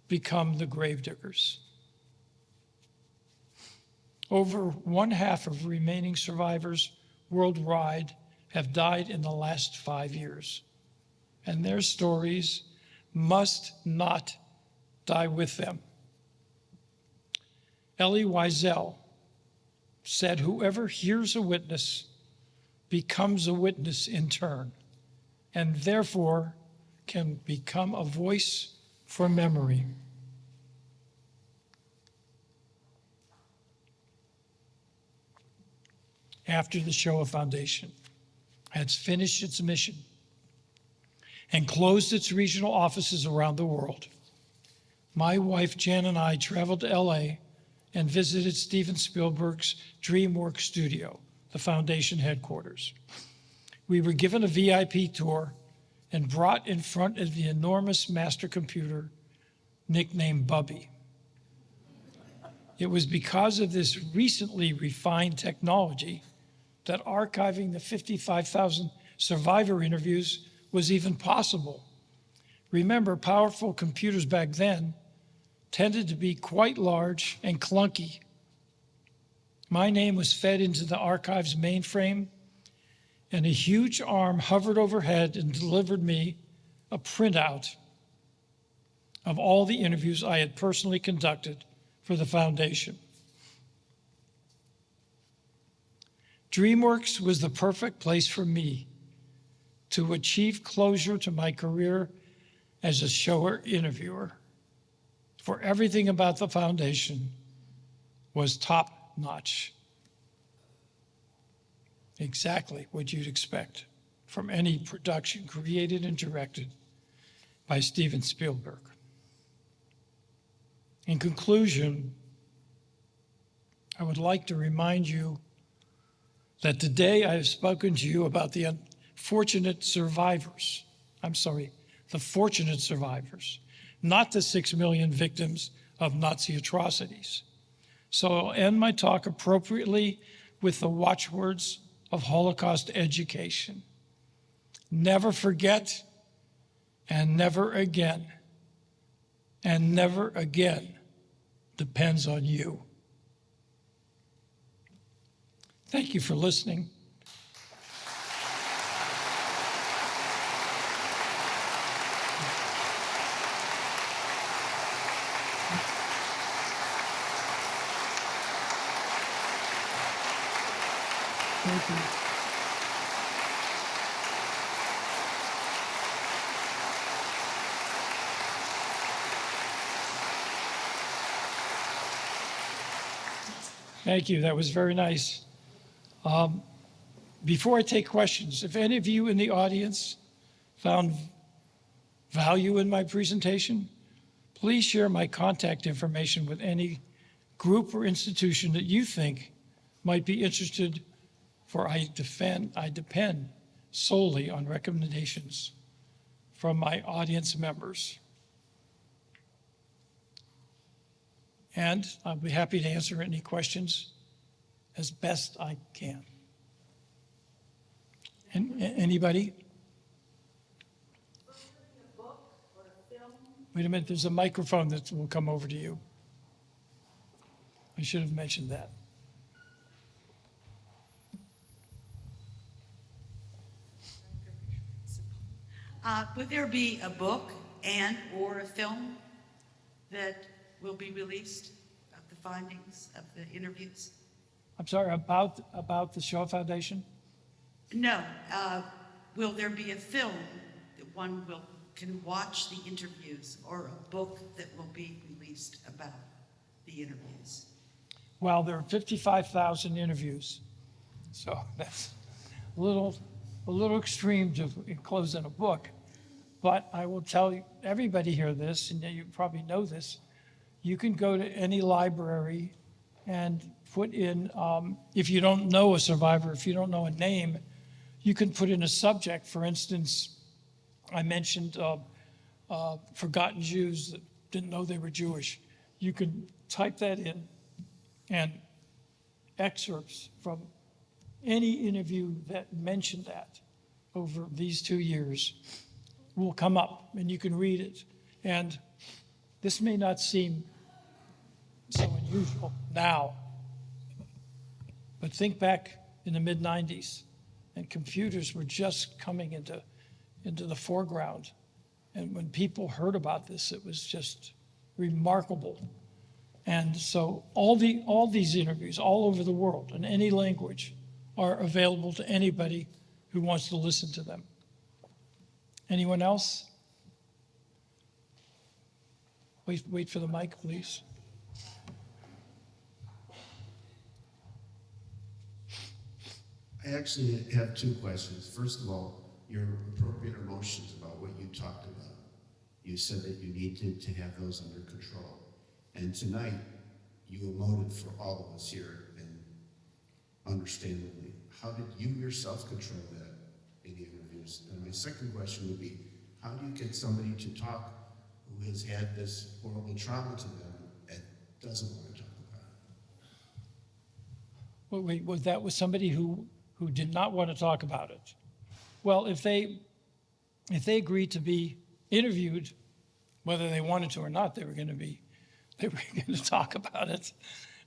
S3: become the gravediggers." Over 1/2 of remaining survivors worldwide have died in the last 5 years, and their stories must not die with them. Elie Wiesel said, "Whoever hears a witness becomes a witness in turn, and therefore can become a voice for memory." After the Shoah Foundation has finished its mission and closed its regional offices around the world, my wife Jan and I traveled to LA and visited Steven Spielberg's DreamWorks studio, the foundation headquarters. We were given a VIP tour and brought in front of the enormous master computer nicknamed Bubby. It was because of this recently refined technology that archiving the 55,000 survivor interviews was even possible. Remember, powerful computers back then tended to be quite large and clunky. My name was fed into the archive's mainframe, and a huge arm hovered overhead and delivered me a printout of all the interviews I had personally conducted for the foundation. DreamWorks was the perfect place for me to achieve closure to my career as a shower interviewer, for everything about the foundation was top-notch. Exactly what you'd expect from any production created and directed by Steven Spielberg. In conclusion, I would like to remind you that today I have spoken to you about the fortunate survivors, not the 6 million victims of Nazi atrocities. So I'll end my talk appropriately with the watchwords of Holocaust education. Never forget, and never again. And never again depends on you. Thank you for listening. Thank you. Thank you. That was very nice. Before I take questions, if any of you in the audience found value in my presentation, please share my contact information with any group or institution that you think might be interested, for I depend solely on recommendations from my audience members. And I'll be happy to answer any questions as best I can. And anybody? Wait a minute, there's a microphone that will come over to you. I should have mentioned that.
S20: Would there be a book and or a film that will be released of the findings of the interviews?
S3: I'm sorry, about the Shoah Foundation?
S20: No. Will there be a film that one can watch the interviews, or a book that will be released about the interviews?
S3: Well, there are 55,000 interviews, so that's a little extreme to enclose in a book. But I will tell you, everybody hear this, and you probably know this. You can go to any library and put in, if you don't know a survivor, if you don't know a name, you can put in a subject. For instance, I mentioned forgotten Jews that didn't know they were Jewish. You can type that in, and excerpts from any interview that mentioned that over these 2 years will come up, and you can read it. And this may not seem so unusual now, but think back in the mid-90s, and computers were just coming into the foreground. And when people heard about this, it was just remarkable. And so all these interviews all over the world in any language are available to anybody who wants to listen to them. Anyone else? Wait for the mic, please.
S21: I actually have two questions. First of all, your appropriate emotions about what you talked about. You said that you needed to have those under control. And tonight, you emoted for all of us here, and understandably. How did you yourself control that in the interviews? And my second question would be, how do you get somebody to talk who has had this horrible trauma to them and doesn't want to talk about it?
S3: Wait, that was somebody who did not want to talk about it. Well, if they agreed to be interviewed, whether they wanted to or not, they were going to be they were going to talk about it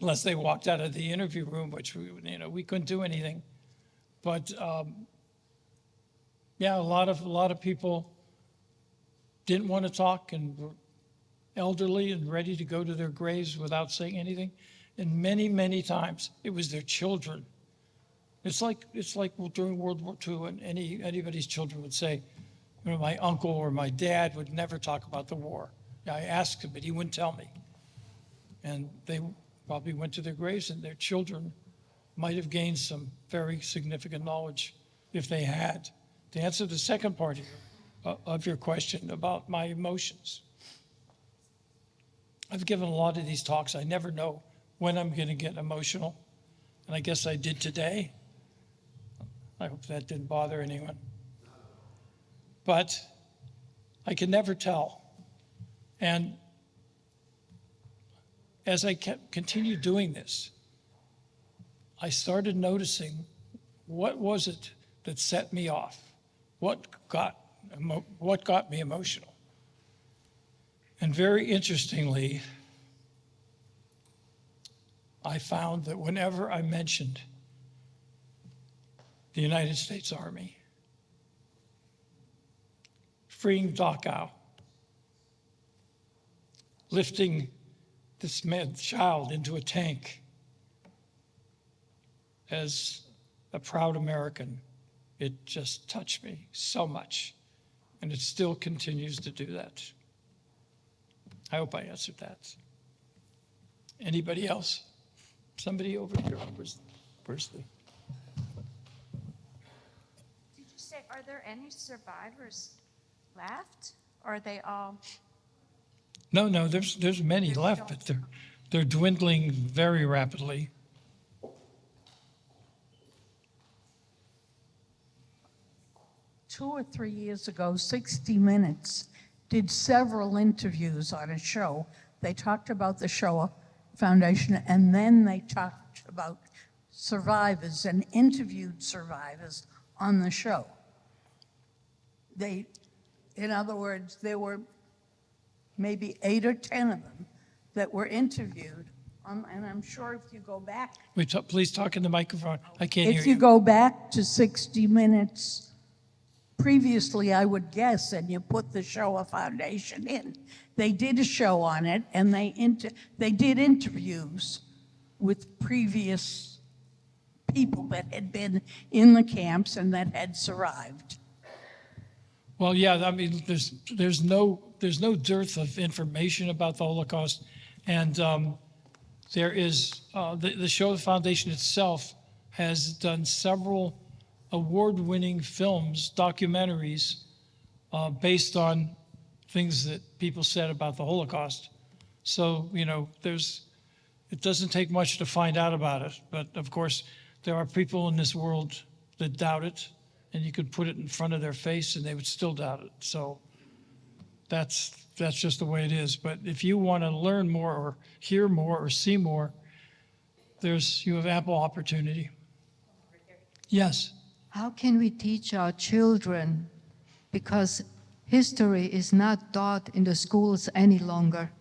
S3: unless they walked out of the interview room, which we couldn't do anything. But yeah, a lot of people didn't want to talk and were elderly and ready to go to their graves without saying anything. And many, many times it was their children. It's like during World War II, and anybody's children would say, my uncle or my dad would never talk about the war. I asked him, but he wouldn't tell me. And they probably went to their graves, and their children might have gained some very significant knowledge if they had. To answer the second part of your question about my emotions, I've given a lot of these talks. I never know when I'm going to get emotional, and I guess I did today. I hope that didn't bother anyone. But I can never tell. And as I continued doing this, I started noticing what was it that set me off, what got me emotional. And very interestingly, I found that whenever I mentioned the United States Army, freeing Dachau, lifting this child into a tank as a proud American, it just touched me so much. And it still continues to do that. I hope I answered that. Anybody else? Somebody over here. Where's the...
S1: Did you say, are there any survivors left? Or are they all?
S3: No, there's many left, but they're dwindling very rapidly.
S22: Two or 3 years ago, 60 Minutes did several interviews on a show. They talked about the Shoah Foundation, and then they talked about survivors and interviewed survivors on the show. In other words, there were maybe 8 or 10 of them that were interviewed. And I'm sure if you go back...
S3: Wait, please talk in the microphone. I can't hear you.
S22: If you go back to 60 Minutes, previously, I would guess, and you put the Shoah Foundation in, they did a show on it, and they did interviews with previous people that had been in the camps and that had survived.
S3: Well, yeah, I mean, there's no dearth of information about the Holocaust, and there is the Shoah Foundation itself has done several award-winning films, documentaries, based on things that people said about the Holocaust. So, it doesn't take much to find out about it. But of course, there are people in this world that doubt it, and you could put it in front of their face and they would still doubt it. So that's just the way it is. But if you want to learn more or hear more or see more, you have ample opportunity. Yes.
S23: How can we teach our children? Because history is not taught in the schools any longer.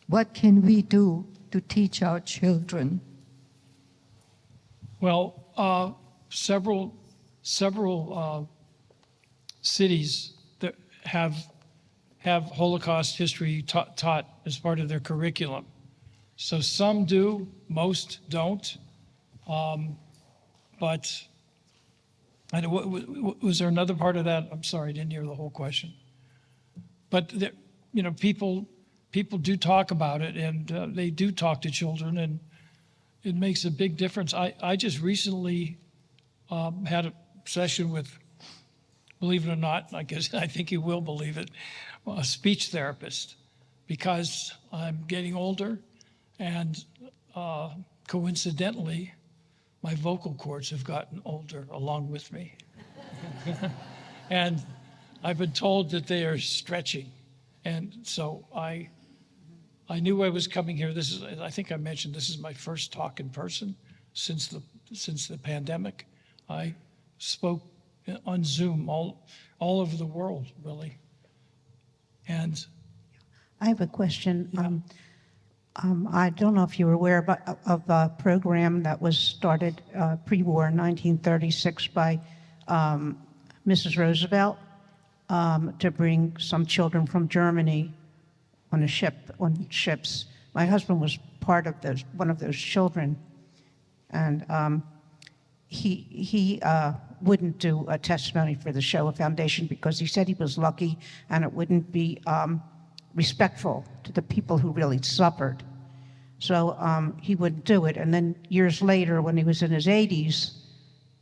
S23: What can we do to teach our children?
S3: Well, several cities that have Holocaust history taught as part of their curriculum. So some do, most don't. But was there another part of that? I'm sorry, I didn't hear the whole question. But people do talk about it, and they do talk to children, and it makes a big difference. I just recently had a session with, believe it or not, I think you will believe it, a speech therapist, because I'm getting older, and coincidentally, my vocal cords have gotten older along with me. And I've been told that they are stretching. And so I knew I was coming here. I think I mentioned, this is my first talk in person since the pandemic. I spoke on Zoom all over the world, really. And
S24: I have a question.
S22: I don't know if you were aware of a program that was started pre-war in 1936 by Mrs. Roosevelt to bring some children from Germany on ships. My husband was part of one of those children, and he wouldn't do a testimony for the Shoah Foundation because he said he was lucky and it wouldn't be respectful to the people who really suffered. So he wouldn't do it. And then years later, when he was in his 80s,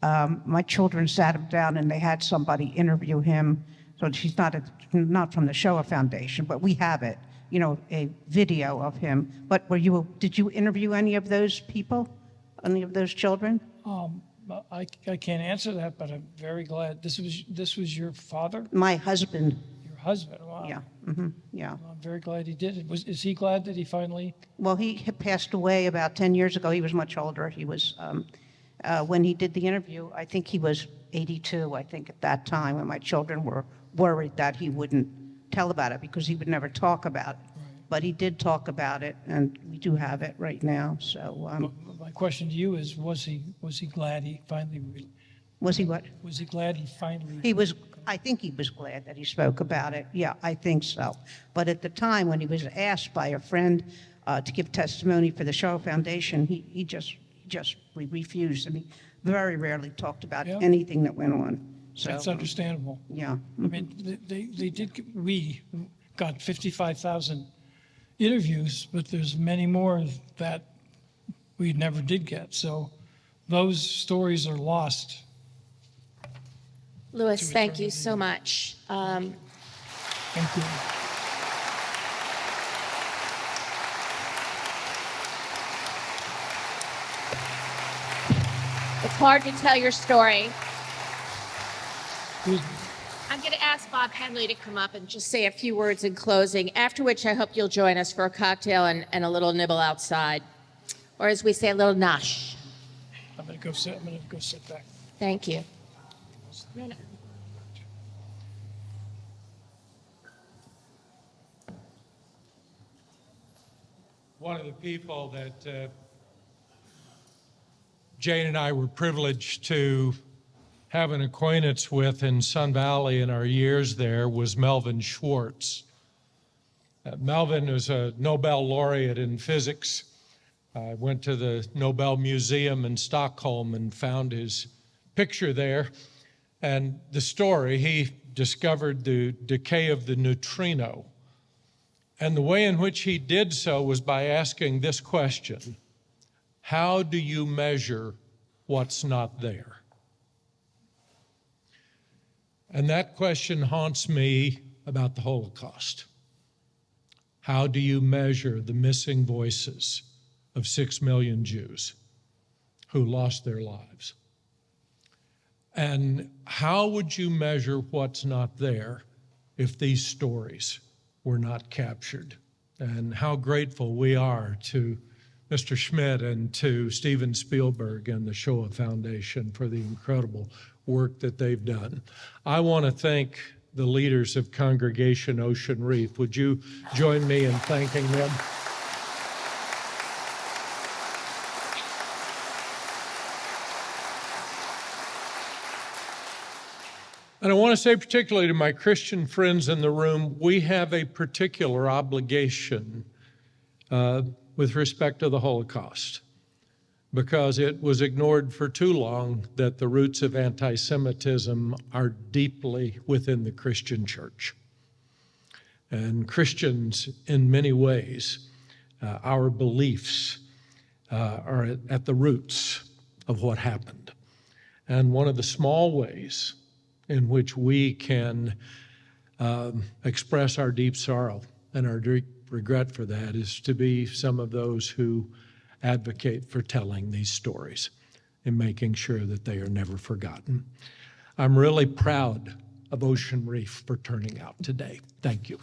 S22: my children sat him down and they had somebody interview him. So she's not from the Shoah Foundation, but we have it, you know, a video of him. But did you interview any of those people, any of those children?
S3: I can't answer that, but I'm very glad. This was your father?
S22: My husband.
S3: Your husband, wow.
S22: Yeah, yeah.
S3: Well, I'm very glad he did it. Is he glad that he finally?
S22: Well, he had passed away about 10 years ago. He was much older. He was, when he did the interview, I think he was 82, I think, at that time, and my children were worried that he wouldn't tell about it because he would never talk about it. Right. But he did talk about it, and we do have it right now, so.
S3: My question to you is, was he glad he finally?
S22: Was he what?
S3: Was he glad he finally?
S22: He was. I think he was glad that he spoke about it. Yeah, I think so. But at the time when he was asked by a friend to give testimony for the Shoah Foundation, he just refused, and he very rarely talked about anything that went on. So,
S3: that's understandable.
S22: Yeah.
S3: I mean, we got 55,000 interviews, but there's many more that we never did get. So those stories are lost.
S2: Louis, thank you so much.
S3: Thank you.
S2: It's hard to tell your story.
S3: Excuse me.
S2: I'm going to ask Bob Henley to come up and just say a few words in closing, after which I hope you'll join us for a cocktail and a little nibble outside. Or as we say, a little nosh.
S3: I'm going to go sit back.
S2: Thank you.
S5: One of the people that Jane and I were privileged to have an acquaintance with in Sun Valley in our years there was Melvin Schwartz. Melvin was a Nobel laureate in physics. I went to the Nobel Museum in Stockholm and found his picture there. And the story, he discovered the decay of the neutrino. And the way in which he did so was by asking this question: how do you measure what's not there? And that question haunts me about the Holocaust. How do you measure the missing voices of 6 million Jews who lost their lives? And how would you measure what's not there if these stories were not captured? And how grateful we are to Mr. Schmidt and to Steven Spielberg and the Shoah Foundation for the incredible work that they've done. I want to thank the leaders of Congregation Ocean Reef. Would you join me in thanking them? And I want to say particularly to my Christian friends in the room, we have a particular obligation with respect to the Holocaust, because it was ignored for too long that the roots of anti-Semitism are deeply within the Christian church. And Christians, in many ways, our beliefs are at the roots of what happened. And one of the small ways in which we can express our deep sorrow and our deep regret for that is to be some of those who advocate for telling these stories and making sure that they are never forgotten. I'm really proud of Ocean Reef for turning out today. Thank you.